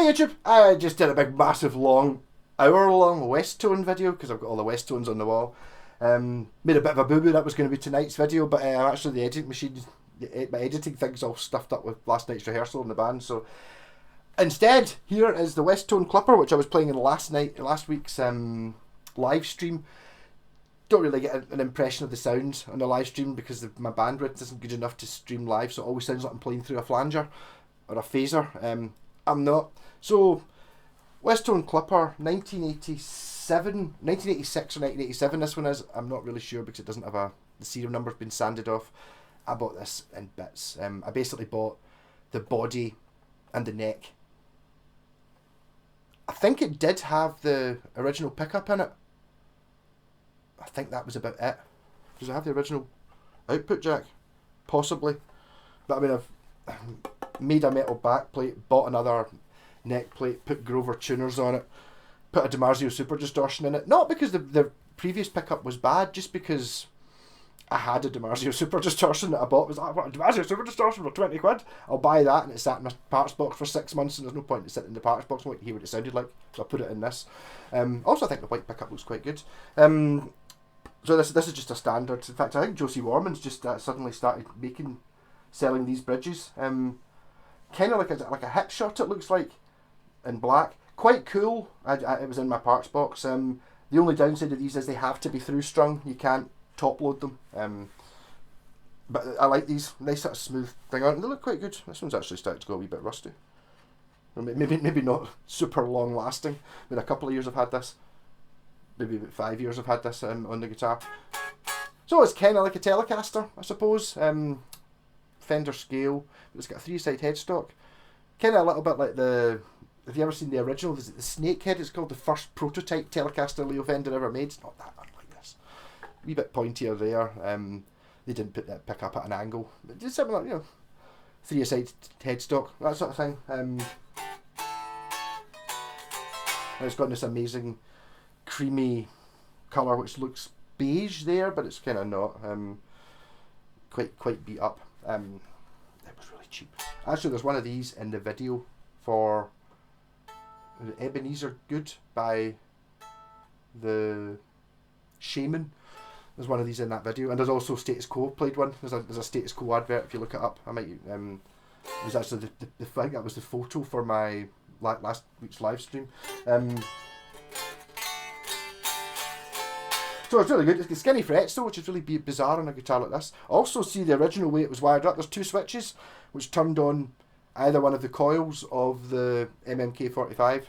Hey YouTube, I just did a big massive long, hour-long westone video because I've got all the westones on the wall. Made a bit of a boo-boo, that was going to be tonight's video, but actually the editing machine, my editing thing's all stuffed up with last night's rehearsal in the band, so instead, here is the Westone Clipper, which I was playing in last week's live stream. Don't really get an impression of the sound on the live stream because my bandwidth isn't good enough to stream live, so it always sounds like I'm playing through a flanger or a phaser. I'm not. So, Westone Clipper, 1986 or 1987 this one is. I'm not really sure because it doesn't have the serial number's been sanded off. I bought this in bits. I basically bought the body and the neck. I think it did have the original pickup in it. I think that was about it. Does it have the original output jack? Possibly. But I mean, I've made a metal back plate, bought another neck plate, put Grover tuners on it, put a DiMarzio Super Distortion in it. Not because the previous pickup was bad, just because I had a DiMarzio Super Distortion that I bought. It was like, what, a DiMarzio Super Distortion for 20 quid? I'll buy that, and it sat in my parts box for 6 months, and there's no point in sitting in the parts box. I want to hear what it sounded like, so I put it in this. Also, I think the white pickup looks quite good. So this is just a standard. In fact, I think Josie Warman's just suddenly started selling these bridges. Kind of like a hip shot, it looks like, in black. Quite cool. It was in my parts box. The only downside of these is they have to be through strung. You can't top load them. But I like these. Nice sort of smooth thing on it. They look quite good. This one's actually starting to go a wee bit rusty. Or maybe not super long lasting. I mean, a couple of years I've had this. Maybe about 5 years I've had this on the guitar. So it's kind of like a Telecaster, I suppose. Fender scale. It's got a 3-side headstock. Kind of a little bit like have you ever seen the original? Is it the Snakehead? It's called the first prototype Telecaster Leo Fender ever made. It's not that unlike this. A wee bit pointier there. They didn't put that pick up at an angle. But just something like, 3-side headstock, that sort of thing. And it's got this amazing creamy colour which looks beige there, but it's kind of not. Quite beat up. It was really cheap. Actually, there's one of these in the video for Ebenezer Good by the Shaman. There's one of these in that video, and there's also Status Quo played one. There's a Status Quo advert if you look it up. I might. It was actually I think that was the photo for my last week's live stream. So it's really good. It's got skinny frets though, which is really bizarre on a guitar like this. Also, see the original way it was wired up. There's 2 switches which turned on either one of the coils of the MMK45,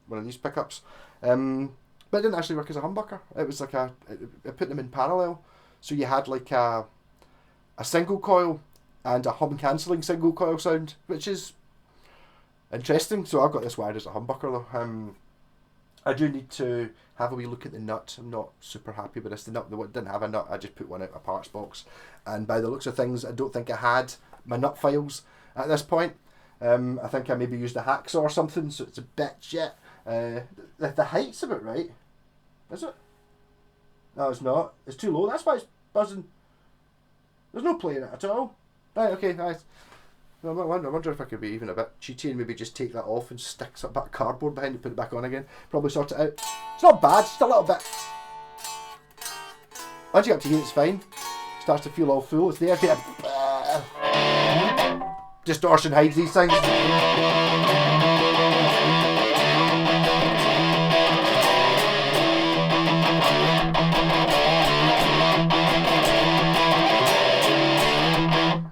one of these pickups. But it didn't actually work as a humbucker. It was like I put them in parallel. So you had like a single coil and a hum cancelling single coil sound, which is interesting. So I've got this wired as a humbucker though. I do need to have a wee look at the nut. I'm not super happy with this. The nut didn't have a nut. I just put one out of a parts box, and by the looks of things, I don't think I had my nut files at this point. I think I maybe used a hacksaw or something, so it's a bit shit. The height's about right, is it? No, it's not. It's too low. That's why it's buzzing. There's no play in it at all. Right, okay, nice. I wonder if I could be even a bit cheaty and maybe just take that off and stick some bit of cardboard behind it, put it back on again. Probably sort it out. It's not bad, just a little bit. Once you get up to here, it's fine. Starts to feel all full. It's there. Distortion hides these things.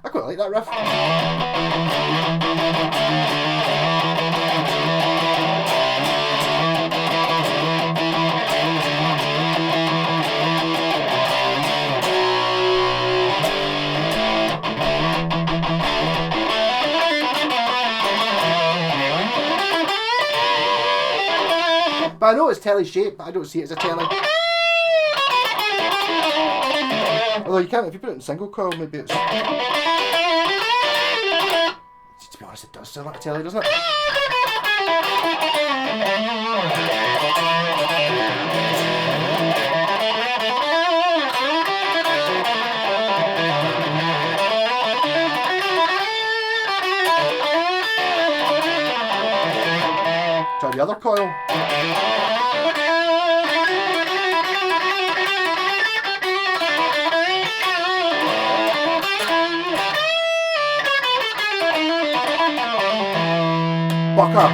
I quite like that riff. But I know it's telly shaped, but I don't see it as a telly. Although you can, if you put it in single coil, maybe it's... To be honest, it does sound like a telly, doesn't it? Try the other coil. Buck up.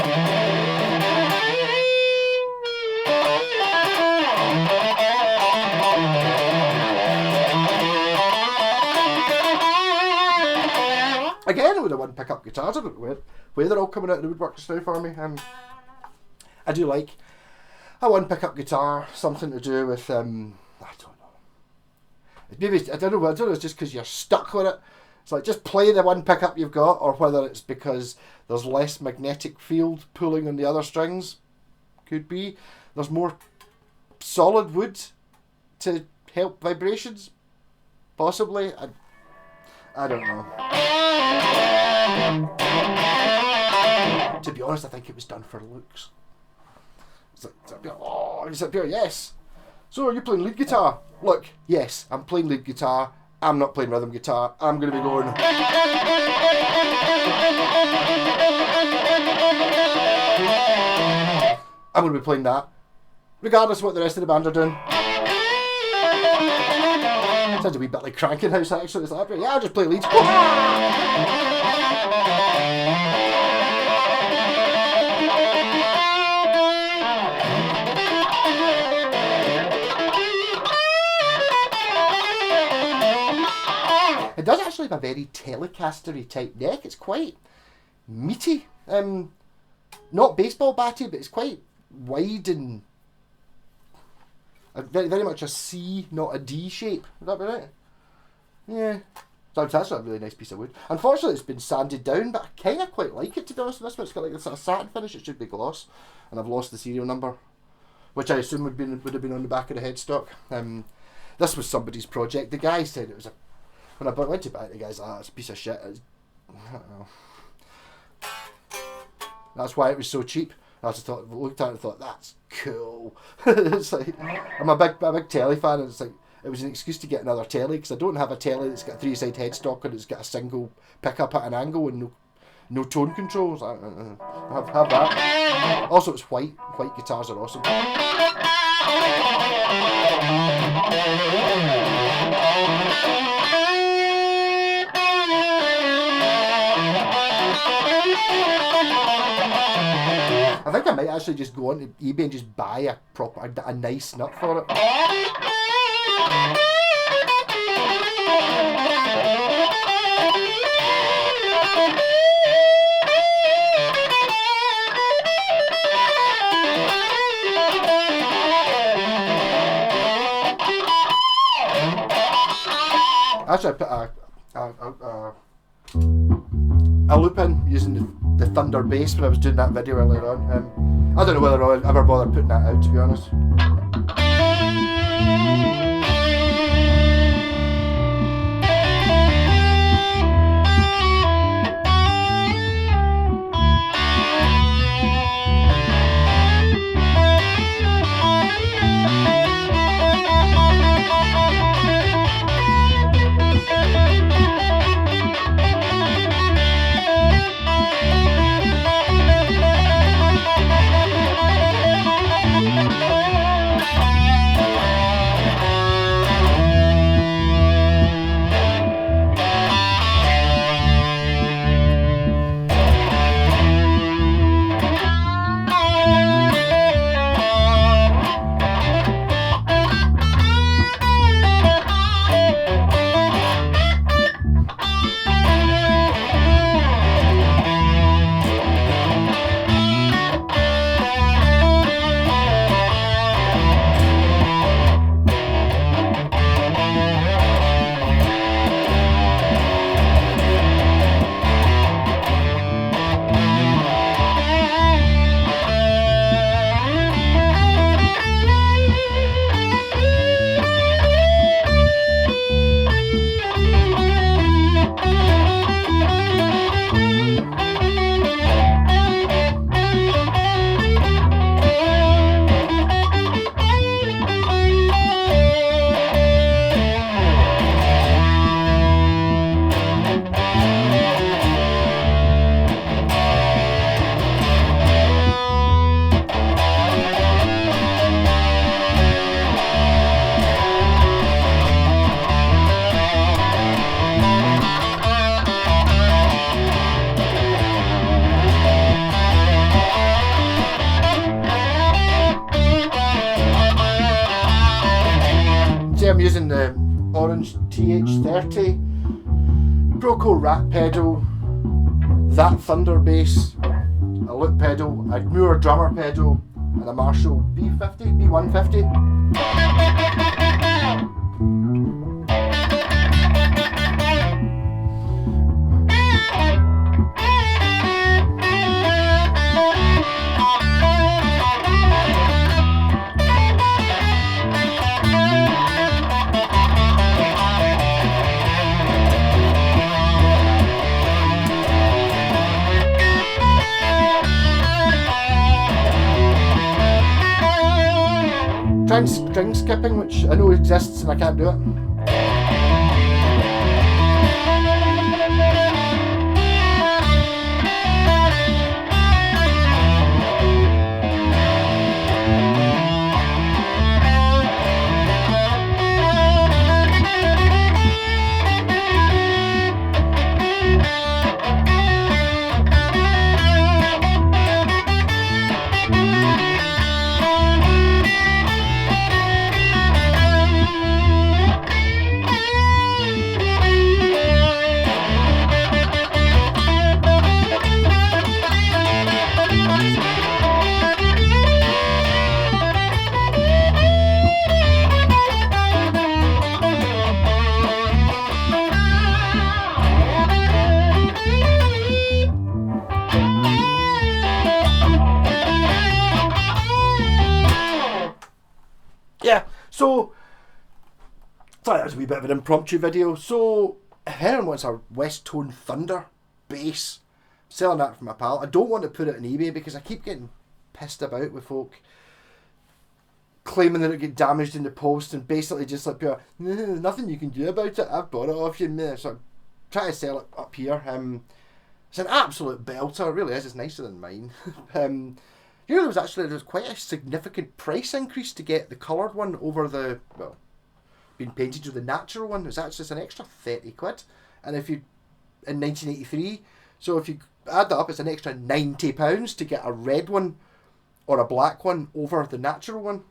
Again, with the one pickup guitars, I don't know where they're all coming out of the woodwork just now for me. I do like a one pickup guitar, something to do with I don't know. Maybe I don't know. It's just because you're stuck with it. It's like just play the one pickup you've got, or whether it's because there's less magnetic field pulling on the other strings. Could be. There's more solid wood to help vibrations. Possibly. I don't know. To be honest, I think it was done for looks. It's up here, yes. So are you playing lead guitar? Look, yes, I'm playing lead guitar. I'm not playing rhythm guitar. I'm going to be going. I'm going to be playing that, regardless of what the rest of the band are doing. Sounds a wee bit like Cranking House, actually. It's like, yeah, I'll just play leads. It does actually have a very Telecaster-y type neck. It's quite meaty. Not baseball batty, but it's quite wide and very, very much a C, not a D shape. Would that be right? Yeah. So it's actually a really nice piece of wood. Unfortunately, it's been sanded down, but I kind of quite like it, to be honest with this one. It's got like a sort of satin finish. It should be gloss. And I've lost the serial number, which I assume would have been on the back of the headstock. This was somebody's project. The guy said it was a... When I went to buy it, the guy's like, it's a piece of shit. I don't know. That's why it was so cheap. I just looked at it and thought, that's cool. It's like, I'm a big telly fan, and it's like, it was an excuse to get another telly, because I don't have a telly that's got a 3-side headstock and it's got a single pickup at an angle and no tone controls. I have that. Also, it's white. White guitars are awesome. I think I might actually just go onto eBay and just buy a nice nut for it. Actually, I put a loop in using the Thunder bass when I was doing that video earlier on. I don't know whether I'll ever bother putting that out, to be honest. orange TH30, Proco rat pedal, that Thunder bass, a loop pedal, a Moore drummer pedal, and a Marshall B150. Trying string skipping, which I know exists and I can't do it. Yeah, so thought that was a wee bit of an impromptu video. So if anyone wants a Westone Thunder bass, I'm selling that for my pal. I don't want to put it on eBay because I keep getting pissed about with folk claiming that it get damaged in the post and basically just like, there's nothing you can do about it. I've bought it off you. So I'm trying to sell it up here. It's an absolute belter. It really is. It's nicer than mine. You know, there was quite a significant price increase to get the coloured one over the, well, being painted with the natural one. It was actually just an extra 30 quid. And if you, in 1983, so if you add that up, it's an extra £90 to get a red one or a black one over the natural one.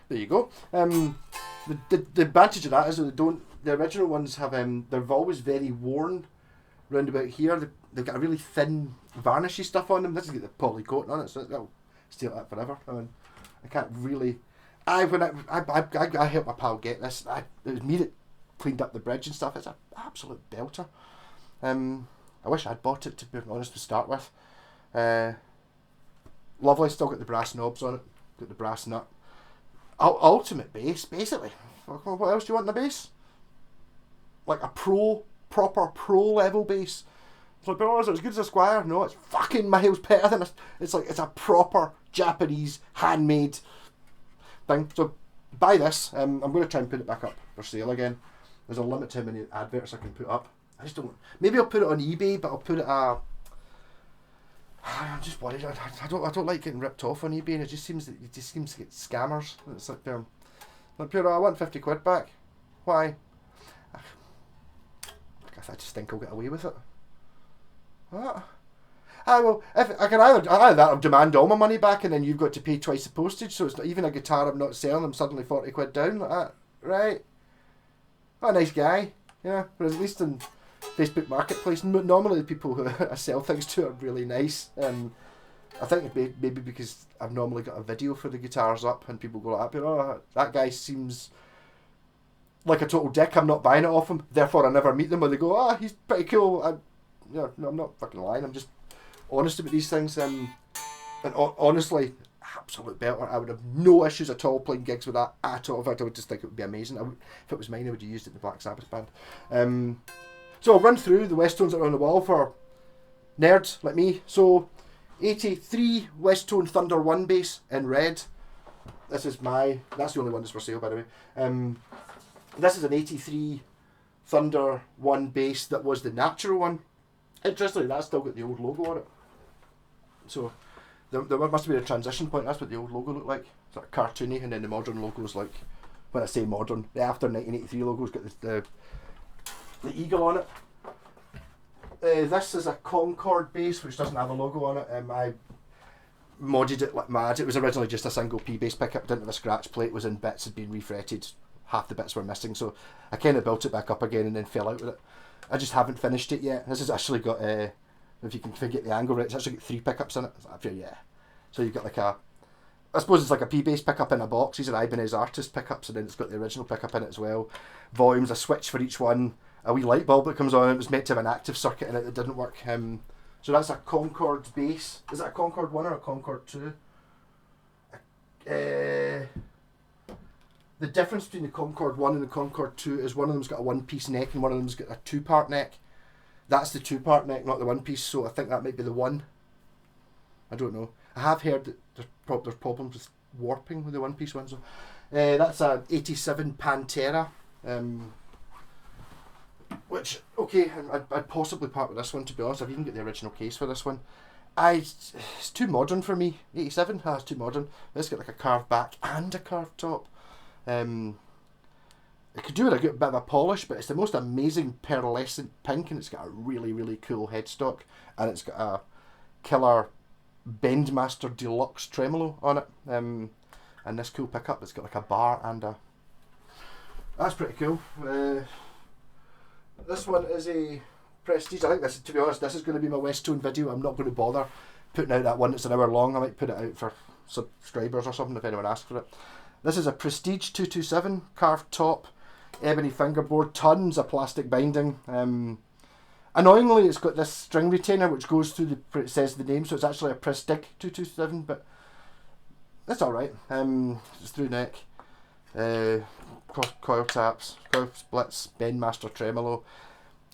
There you go. The advantage of that is that the original ones have, they're always very worn round about here. They've got a really thin varnishy stuff on them. This has got the poly coating on it, so that'll stay like that forever. I mean, I can't really. I helped my pal get this. It was me that cleaned up the bridge and stuff. It's an absolute belter. I wish I'd bought it, to be honest, to start with. Lovely. Still got the brass knobs on it. Got the brass nut. Ultimate bass, basically. What else do you want in a bass? Like a proper pro level bass. It's like, oh, is it as good as a Squire? No, it's fucking miles better than it's a proper Japanese handmade thing. So buy this. I'm going to try and put it back up for sale again. There's a limit to how many adverts I can put up. I just don't. Maybe I'll put it on eBay, but I'll put it I'm just worried. I don't like getting ripped off on eBay, and it just seems to get scammers. It's like I want 50 quid back. Why? I just think I'll get away with it. What? Well, if I can either that or demand all my money back, and then you've got to pay twice the postage. So it's not even a guitar I'm not selling. I'm suddenly 40 quid down like that, right? What a nice guy, yeah. But at least in Facebook Marketplace, normally the people who I sell things to are really nice. I think maybe because I've normally got a video for the guitars up, and people go like, "Oh, that guy seems like a total dick. I'm not buying it off him. Therefore, I never meet them." Or they go, "Ah, he's pretty cool." No, I'm not fucking lying. I'm just honest about these things. And honestly, absolute belter. I would have no issues at all playing gigs with that at all. In fact, I would just think it would be amazing. If it was mine, I would have used it in the Black Sabbath band. So I'll run through the Westones that are on the wall for nerds like me. So 83 Westone Thunder 1 bass in red. That's the only one that's for sale, by the way. This is an 83 Thunder 1 bass that was the natural one. Interestingly, that's still got the old logo on it. So there must have been a transition point. That's what the old logo looked like. Sort of cartoony, and then the modern logo's like, when I say modern, the after 1983 logo's got the eagle on it. This is a Concord bass, which doesn't have a logo on it. I modded it like mad. It was originally just a single P bass pickup, didn't have a scratch plate, was in bits, had been refretted half the bits were missing, so I kind of built it back up again and then fell out with it. I just haven't finished it yet. This has actually got, if you can get the angle right, it's actually got 3 pickups in it. Yeah. So you've got like I suppose it's like a P-bass pickup in a box. These are Ibanez Artist pickups, and then it's got the original pickup in it as well. Volumes, a switch for each one, a wee light bulb that comes on. It was meant to have an active circuit in it that didn't work. So that's a Concord bass. Is it a Concord 1 or a Concord 2? The difference between the Concord 1 and the Concord 2 is one of them's got a one-piece neck and one of them's got a 2-part neck. That's the 2-part neck, not the one-piece, so I think that might be the 1. I don't know. I have heard that there's problems with warping with the one-piece one. So that's a 87 Pantera, which, okay, I'd possibly part with this one, to be honest. I've even got the original case for this one. It's too modern for me. 87, it's too modern. It's got like a carved back and a carved top. It could do with a good bit of a polish, but it's the most amazing pearlescent pink, and it's got a really, really cool headstock, and it's got a killer Bendmaster Deluxe tremolo on it, and this cool pickup. It's got like a bar and a... That's pretty cool. This one is a Prestige. I think this, to be honest, this is going to be my Westone video. I'm not going to bother putting out that one that's an hour long. I might put it out for subscribers or something if anyone asks for it. This is a Prestige 227, carved top, ebony fingerboard, tons of plastic binding. Annoyingly, it's got this string retainer which goes through it says the name, so it's actually a Prestige 227, but that's alright. It's through neck, coil taps, coil splits, Bendmaster tremolo.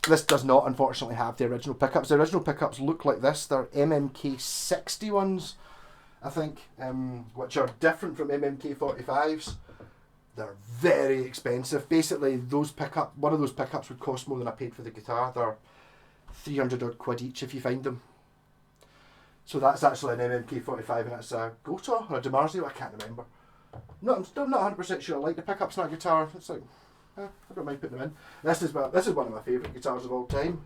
This does not, unfortunately, have the original pickups. The original pickups look like this. They're MMK 60 ones, I think, which are different from MMK 45s. They're very expensive. Basically, one of those pickups would cost more than I paid for the guitar. They're 300 odd quid each if you find them. So that's actually an MMK 45, and it's a Gotoh or a DiMarzio, I can't remember. No, I'm still not 100% sure I like the pickups on that guitar. It's like, I don't mind putting them in. This is one of my favourite guitars of all time.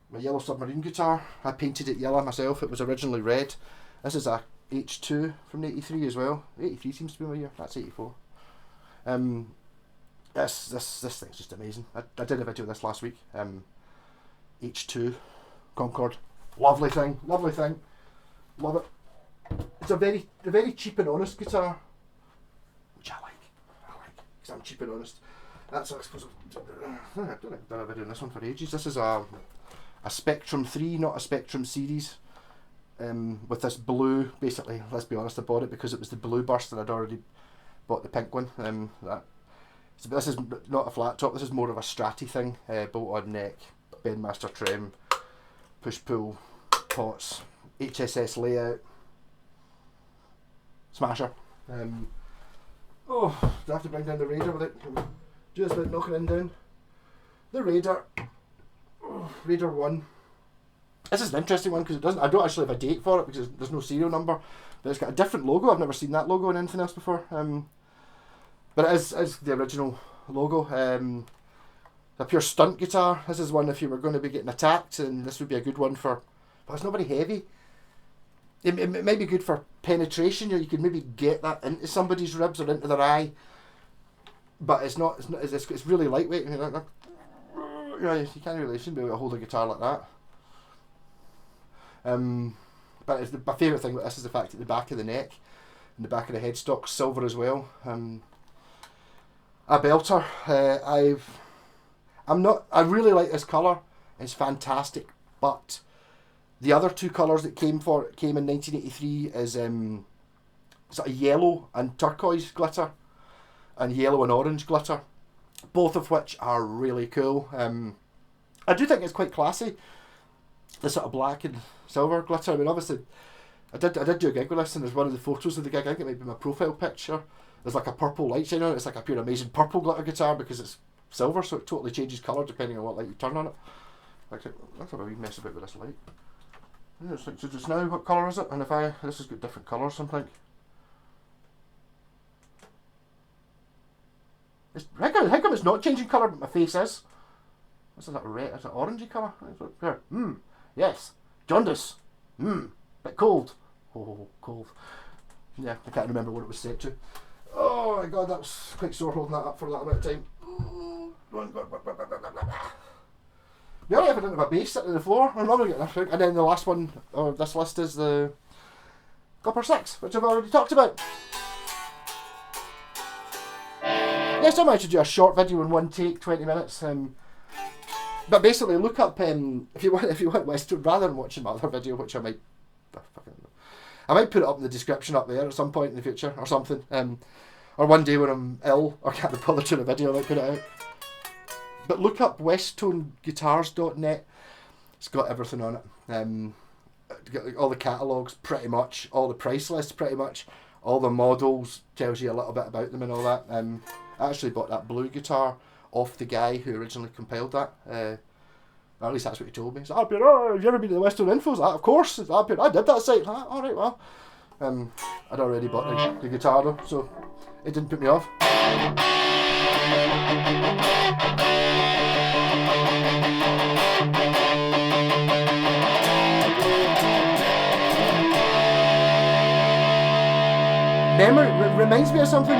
My Yellow Submarine guitar. I painted it yellow myself. It was originally red. This is a H2 from 83 as well. 83 seems to be my year. That's 84. This thing's just amazing. I did a video of this last week. H2 Concord. Lovely thing. Love it. It's a very cheap and honest guitar, which I like because I'm cheap and honest. That's, I suppose, I don't think I've done a video on this one for ages. This is a Spectrum 3, not a Spectrum series, with this blue, basically, let's be honest, I bought it because it was the blue burst and I'd already bought the pink one. So this is not a flat top, this is more of a Stratty thing, bolt on neck, Bendmaster trem, push pull, pots, HSS layout, smasher. Do I have to bring down the Raider with it? Just about knocking it down. The Raider, Raider 1. This is an interesting one because I don't actually have a date for it because there's no serial number, but it's got a different logo. I've never seen that logo on anything else before. But it is the original logo. A pure stunt guitar. This is one if you were going to be getting attacked, and this would be a good one for, but it's not very heavy. It might be good for penetration, you could maybe get that into somebody's ribs or into their eye, but it's really lightweight. You can't really, shouldn't be able to hold a guitar like that. But my favourite thing about this is the fact that the back of the neck and the back of the headstock's silver as well. A belter. I really like this colour. It's fantastic, but the other two colours that came in 1983 is sort of yellow and turquoise glitter, and yellow and orange glitter, both of which are really cool. I do think it's quite classy, the sort of black and silver glitter. I mean, obviously, I did do a gig with this, and there's one of the photos of the gig. I think it might be my profile picture. There's like a purple light shine on it. It's like a pure amazing purple glitter guitar because it's silver, so it totally changes colour depending on what light you turn on it. Actually, let's have a wee mess about with this light. Yeah, so just now, what colour is it? And this has got different colours, I think. How come it's not changing colour, but my face is? This is like red, it's an orangey colour. Here, yes, jaundice. Bit cold. Oh, cold. Yeah, I can't remember what it was set to. Oh, Oh my god, that was quite sore holding that up for that amount of time. The only ever didn't have a bass sitting on the floor. I'm not going to get that. And then the last one of this list is the Upper 6, which I've already talked about. Next time I should do a short video in one take, 20 minutes. But basically, look up if you want Westone, rather than watching my other video, which I might put it up in the description up there at some point in the future or something. Or one day when I'm ill or can't be bothered doing a video, I might put it out. But look up westoneguitars.net. It's got everything on it. Got all the catalogues pretty much, all the price lists pretty much, all the models, tells you a little bit about them and all that. I actually bought that blue guitar off the guy who originally compiled that. Or at least that's what he told me. He's like, have you ever been to the Westone Infos? I, of course. I did that site. Alright, well. I'd already bought the guitar though, so it didn't put me off. Memory reminds me of something.